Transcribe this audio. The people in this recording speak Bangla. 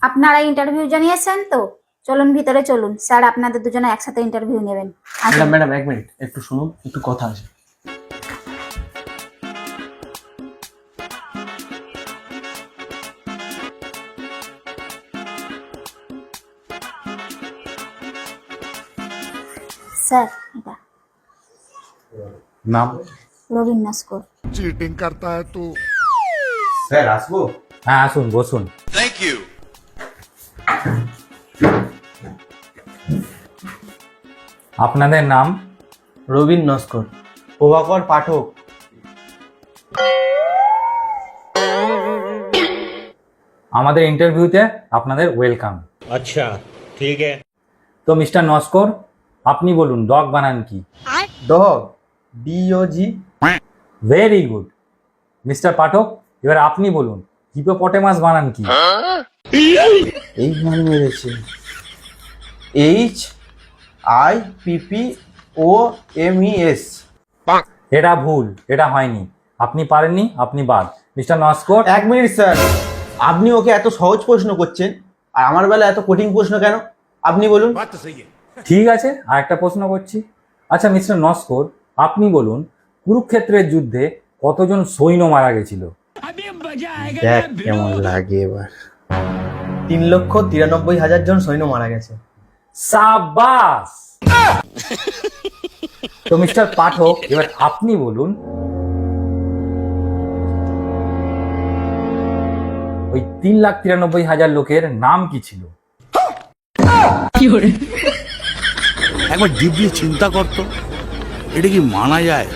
আপনারা ইন্টারভিউ জানিয়েছেন তো, চলুন ভিতরে চলুন, স্যার আপনাদের দুজনে একসাথে ইন্টারভিউ নেবেন। আসুন। ম্যাডাম এক মিনিট, একটু শুনুন, একটু কথা আছে। স্যার এটা নাম? রবীন নস্কর। चीटिंग करता है तू। স্যার আসবো? হ্যাঁ আসুন, বসুন। আপনাদের নাম? রবীন নস্কর। প্রভাকর পাঠক। আমাদের ইন্টারভিউতে আপনাদের ওয়েলকাম। अच्छा ठीक है। তো মিস্টার নস্কর, আপনি বলুন ডগ বানান কি? Dog, DOG। Very good. Mister Pathak, এবার আপনি বলুন হিপোপটেমাস বানান কি? এই মান মেরেছে। HIPPOMES। এটা ভুল, এটা হয়নি। আপনি পারেননি, আপনি বাদ। মিস্টার নস্কর, এক মিনিট স্যার, আপনি ওকে এত সহজ প্রশ্ন করছেন আর আমার বেলা এত কঠিন প্রশ্ন কেন? আপনি বলুন। ঠিক আছে, আর একটা প্রশ্ন করছি। আচ্ছা মিস্টার নস্কর, আপনি বলুন কুরুক্ষেত্রের যুদ্ধে কতজন সৈন্য মারা গেছিল? দেখ কেমন লাগে এবার। 3,93,000 জন সৈন্য মারা গেছে। সাবাস। তো মিস্টার পাঠক, এবার আপনি বলুন ওই 3,93,000 লোকের নাম কি ছিল? একবার ডিপলি চিন্তা করতো, এটা কি মানা যায়?